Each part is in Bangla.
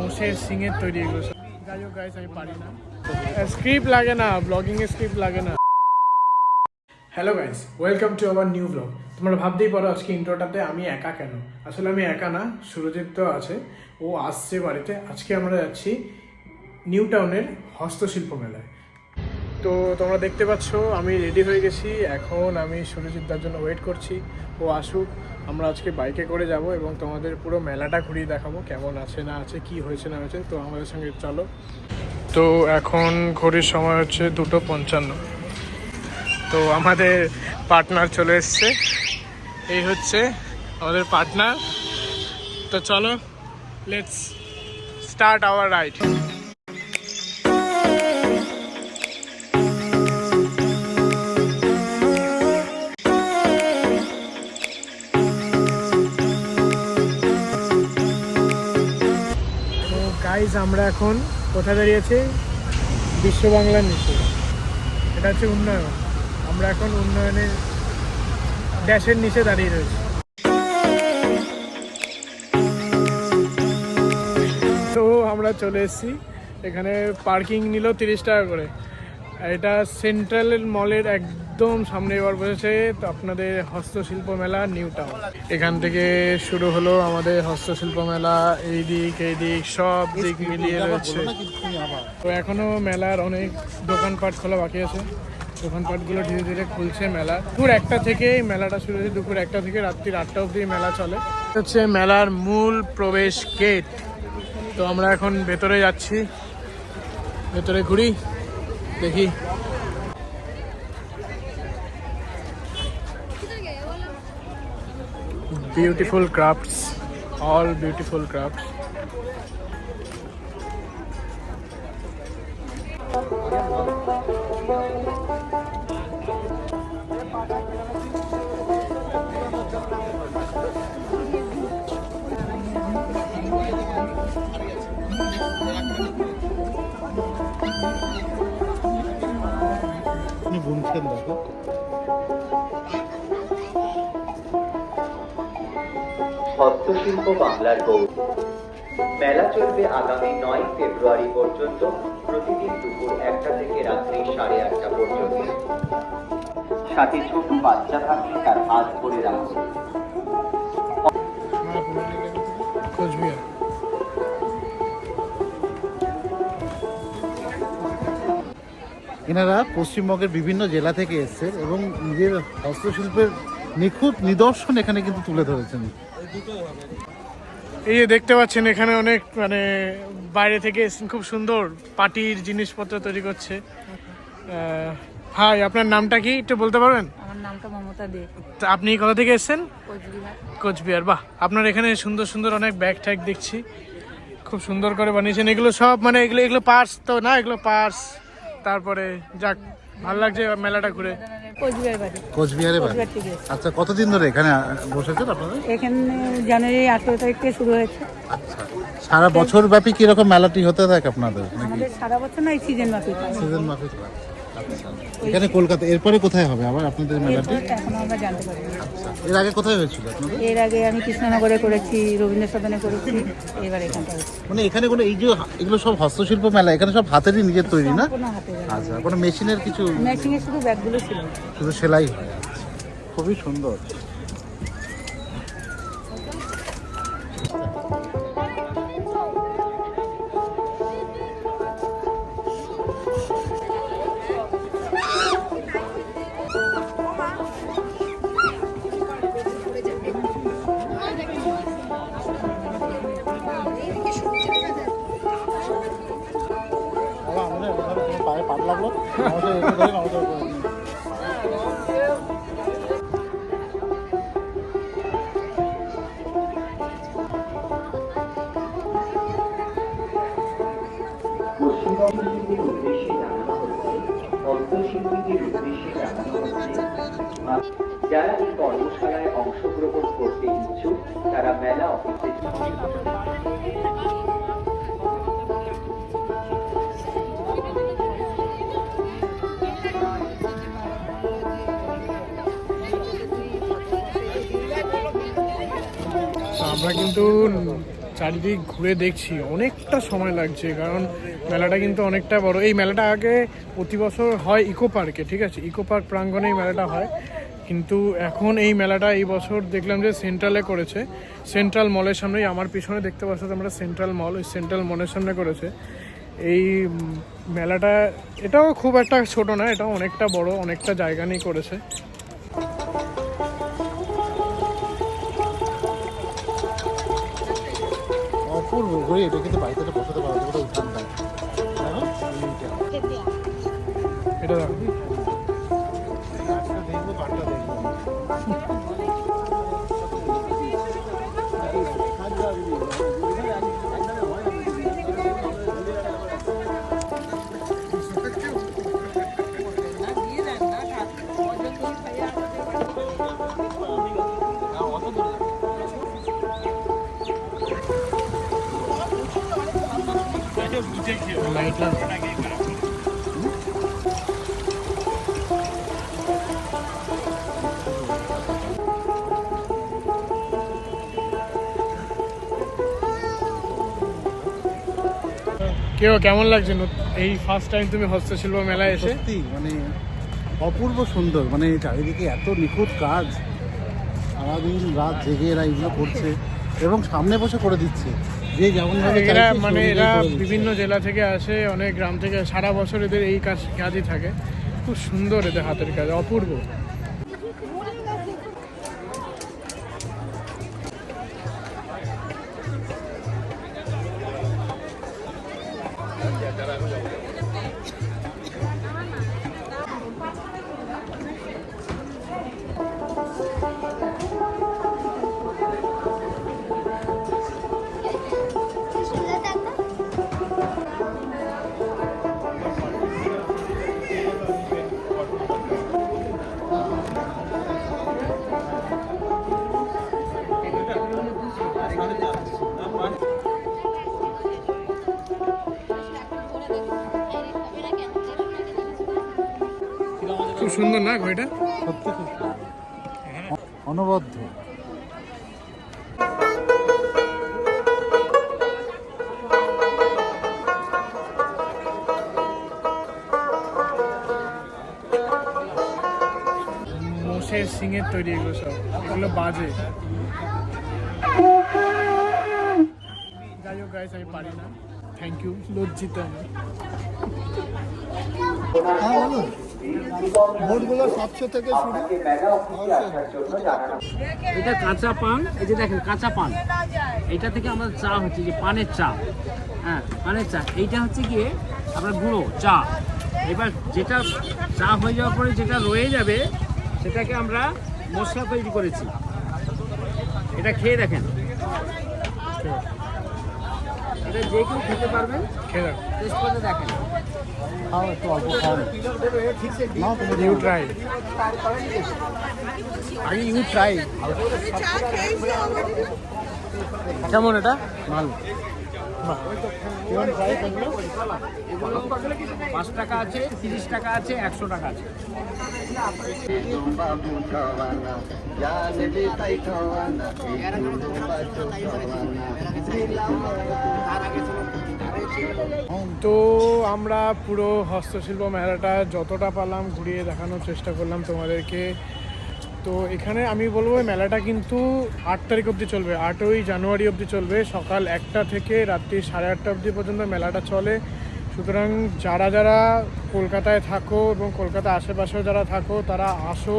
মোষের সিংয়ের তৈরি এগুলো সব। যাই হোক গাইস, আমি পারি না, স্ক্রিপ্ট লাগে না, ব্লগিংয়ে স্ক্রিপ্ট লাগে না। Hello guys, welcome to our new blog. তোমরা ভাবতেই পারো আজকে ইন্ট্রোটাতে আমি একা কেন। আসলে আমি একা না, সুরজিৎ তো আছে, ও আসছে বাড়িতে। আজকে আমরা যাচ্ছি নিউ টাউনের হস্তশিল্প মেলায়। তো তোমরা দেখতে পাচ্ছ আমি রেডি হয়ে গেছি। এখন আমি সুরজিৎদার জন্য ওয়েট করছি, ও আসুক। আমরা আজকে বাইকে করে যাব এবং তোমাদের পুরো মেলাটা ঘুরিয়ে দেখাবো, কেমন আছে না আছে, কি হয়েছে না হয়েছে। তো আমাদের সঙ্গে চলো। তো এখন ঘড়ির সময় হচ্ছে 2:55। তো আমাদের পার্টনার চলে এসছে, এই হচ্ছে আমাদের পার্টনার। তো চলো, let's start our ride. Guys, আমরা এখন কোথায় দাঁড়িয়েছি? বিশ্ব বাংলার নিচে। এটা হচ্ছে উন্নয়ন। আমরা এখন উন্নয়নের ড্যাশের নিচে দাঁড়িয়ে রয়েছি। তো আমরা চলে এসেছি, এখানে পার্কিং নিল 30 টাকা করে। এটা সেন্ট্রাল মলের একদম সামনে এবার বসেছে তো আপনাদের হস্তশিল্প মেলা নিউ টাউন। এখান থেকে শুরু হলো আমাদের হস্তশিল্প মেলা। এই দিক সব দিক মিলিয়ে রয়েছে। তো এখনো মেলার অনেক দোকানপাট খোলা বাকি আছে। দোকানপাটগুলো ধীরে ধীরে খুলছে। মেলা দুপুর 1টা থেকে মেলাটা শুরু হয়েছে। দুপুর 1টা থেকে রাত্রির 8টা অবধি মেলা চলে। হচ্ছে মেলার মূল প্রবেশ গেট। তো আমরা এখন ভেতরে যাচ্ছি, ভেতরে ঘুরি, দেখি। Beautiful crafts, all beautiful crafts. বুনছেন দেখো। হস্তশিল্প বাংলার গৌরব। মেলা চলবে আগামী 9 ফেব্রুয়ারি পর্যন্ত, প্রতিদিন দুপুর 1টা থেকে রাত্রি 8:30 পর্যন্ত। সাথে ছোট বাচ্চা থাকলে তার হাত ধরে রাখুন। কোচবিহার। এনারা পশ্চিমবঙ্গের বিভিন্ন জেলা থেকে এসেছেন এবং নিজের হস্তশিল্পের নিখুঁত নিদর্শন এখানে কিন্তু তুলে ধরেছেন। এই যে দেখতে পাচ্ছেন এখানে অনেক বাইরে থেকে এসেছেন, খুব সুন্দর পাটির জিনিসপত্র তৈরি করছে। হাই, আপনার নামটা কি একটু বলতে পারবেন? আমার নামটা মমতা দে। আপনি কোথা থেকে এসেছেন? কোচবিহার। কোচবিহার। বাহ, আপনার এখানে সুন্দর সুন্দর অনেক ব্যাগ ট্যাগ দেখছি, খুব সুন্দর করে বানিয়েছেন। এগুলো সব এগুলো পার্স তো না? এগুলো পার্স। তারপরে যাক, ভালো লাগছে মেলাটা ঘুরে। কোচবিহার বাড়ি। কোচবিহারে বাড়ি। কোচবিহার থেকে। আচ্ছা, কতদিন ধরে এখানে বসেছেন আপনারা? এখানে জানুয়ারি 18 তারিখ থেকে শুরু হয়েছে। আচ্ছা, সারা বছর ব্যাপী কিরকম মেলাটি হতে থাকে আপনাদের? আমাদের সারা বছর না, এই সিজন মাফিক। সিজন মাফিক। আচ্ছা, এখানে কলকাতা, এরপরে কোথায় হবে আবার আপনাদের মেলাটি? এখনো আমরা জানতে পারি না। আচ্ছা, এর আগে কোথায় হয়েছিল আপনাদের? এর আগে আমি কৃষ্ণনগরে করেছি, রবীন্দ্র সদনে করেছি, এবার এখানটা হচ্ছে। মানে এখানে কোনো এই যে এগুলো সব হস্তশিল্প মেলা, এখানে সব হাতেরই নিজের তৈরি না? কোনো হাতে জানি না। আচ্ছা, কোনো মেশিনের কিছু? মেশিনে শুধু ব্যাগগুলো ছিল। শুধু সেলাই হয়। খুবই সুন্দর। পায়ে পাট লাগলো। পশ্চিমবঙ্গের উদ্দেশ্যে জানানো হচ্ছে, হস্তশিল্পীদের উদ্দেশ্যে জানানো হচ্ছে, যারা এই কর্মশালায় অংশগ্রহণ করতে ইচ্ছুক তারা মেলা অফিসে আমরা কিন্তু চারিদিক ঘুরে দেখছি অনেকটা সময় লাগছে, কারণ মেলাটা কিন্তু অনেকটা বড়। এই মেলাটা আগে প্রতি বছর হয় ইকো পার্কে, ঠিক আছে, ইকো পার্ক প্রাঙ্গণে এই মেলাটা হয়, কিন্তু এখন এই মেলাটা এই বছর দেখলাম যে সেন্ট্রালে করেছে, সেন্ট্রাল মলের সামনেই। আমার পিছনে দেখতে পাচ্ছ তোমরা সেন্ট্রাল মল, ওই সেন্ট্রাল মলের সামনে করেছে এই মেলাটা। এটাও খুব একটা ছোট না, এটাও অনেকটা বড়, অনেকটা জায়গা নিয়ে করেছে। অপূর্ব ঘুরে, এটা কিন্তু বাড়িতে বসাতে পারো, এটা উঠান না। এটা দেখো, দেখবো পাটটা দেখবো। লাইট লাগবে। কেমন লাগছে এই ফার্স্ট টাইম তুমি হস্তশিল্প মেলায় এসে? সত্যি মানে অপূর্ব সুন্দর, মানে চারিদিকে এত নিখুঁত কাজ, সারাদিন রাত জেগে এরা এগুলো করছে এবং সামনে বসে করে দিচ্ছে। যে যেমন এরা মানে এরা বিভিন্ন জেলা থেকে আসে, অনেক গ্রাম থেকে, সারা বছর এদের এই কাজই থাকে। খুব সুন্দর এদের হাতের কাজ, অপূর্ব। খুব সুন্দর না ঘড়িটা? সত্যি খুব অনবদ্য। মোষের সিংয়ের তৈরি এগুলো সব, এগুলো বাজে। যাই হোক গাইস, আমি পারি না, থ্যাংক ইউ, লজ্জিত আমি। ভোটগুলো 700 থেকে শুরু। এটা কাঁচা পান, এই যে দেখেন কাঁচা পান, এটা থেকে আমাদের চা হচ্ছে যে পানের চা, হ্যাঁ পানের চা। এইটা হচ্ছে গিয়ে আপনার গুঁড়ো চা। এবার যেটা চা হয়ে যাওয়ার পরে যেটা রয়ে যাবে সেটাকে আমরা মশলা তৈরি করেছি। এটা খেয়ে দেখেন, এটা যে কেউ খেতে পারবেন, খেয়ে দেখো, টেস্ট করে দেখেন। খাও একটু অল্প খাও। নাও তুমি ইউ ট্রাই, আগে ইউ ট্রাই। কেমন এটা মাল? 5 টাকা আছে, 30 টাকা আছে, 100 টাকা আছে। তো আমরা পুরো হস্তশিল্প মেলাটা যতটা পারলাম ঘুরিয়ে দেখানোর চেষ্টা করলাম তোমাদেরকে। তো এখানে আমি বলবো মেলাটা কিন্তু 8 তারিখ অবধি চলবে, 8ই জানুয়ারি অবধি চলবে। সকাল 1টা থেকে রাত্রি 8:30 অবধি পর্যন্ত মেলাটা চলে। সুতরাং যারা যারা কলকাতায় থাকো এবং কলকাতা আশেপাশেও যারা থাকো তারা আসো,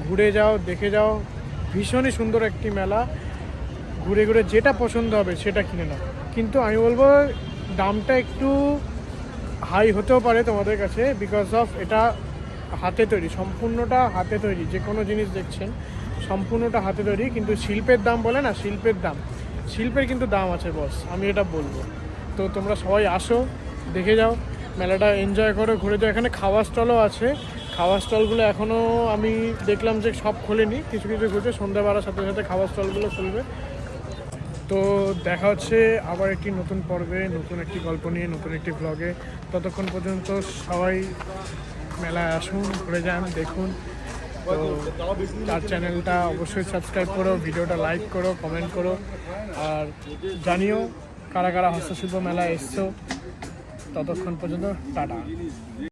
ঘুরে যাও, দেখে যাও। ভীষণই সুন্দর একটি মেলা, ঘুরে ঘুরে যেটা পছন্দ হবে সেটা কিনে নাও। কিন্তু আমি বলবো দামটা একটু হাই হতেও পারে তোমাদের কাছে, বিকজ অফ এটা হাতে তৈরি, সম্পূর্ণটা হাতে তৈরি। যে কোনো জিনিস দেখছেন সম্পূর্ণটা হাতে তৈরি, কিন্তু শিল্পের দাম বলে না, শিল্পের দাম, শিল্পের কিন্তু দাম আছে বস, আমি এটা বলবো। তো তোমরা সবাই আসো, দেখে যাও, মেলাটা এনজয় করো, ঘুরে যাও। এখানে খাওয়ার স্টলও আছে, খাওয়ার স্টলগুলো এখনও আমি দেখলাম যে সব খোলেনি, কিছু কিছু ঘুরছে, সন্ধ্যা বাড়ার সাথে সাথে খাওয়ার স্টলগুলো খুলবে। তো দেখা হচ্ছে আবার একটি নতুন পর্বে, নতুন একটি গল্প নিয়ে, নতুন একটি ব্লগে। ততক্ষণ পর্যন্ত সবাই মেলায় আসুন, ঘুরে যান, দেখুন। তো তার চ্যানেলটা অবশ্যই সাবস্ক্রাইব করো, ভিডিওটা লাইক করো, কমেন্ট করো। আর জানিও কারা কারা হস্তশিল্প মেলায় এসছো। ততক্ষণ পর্যন্ত টাটা।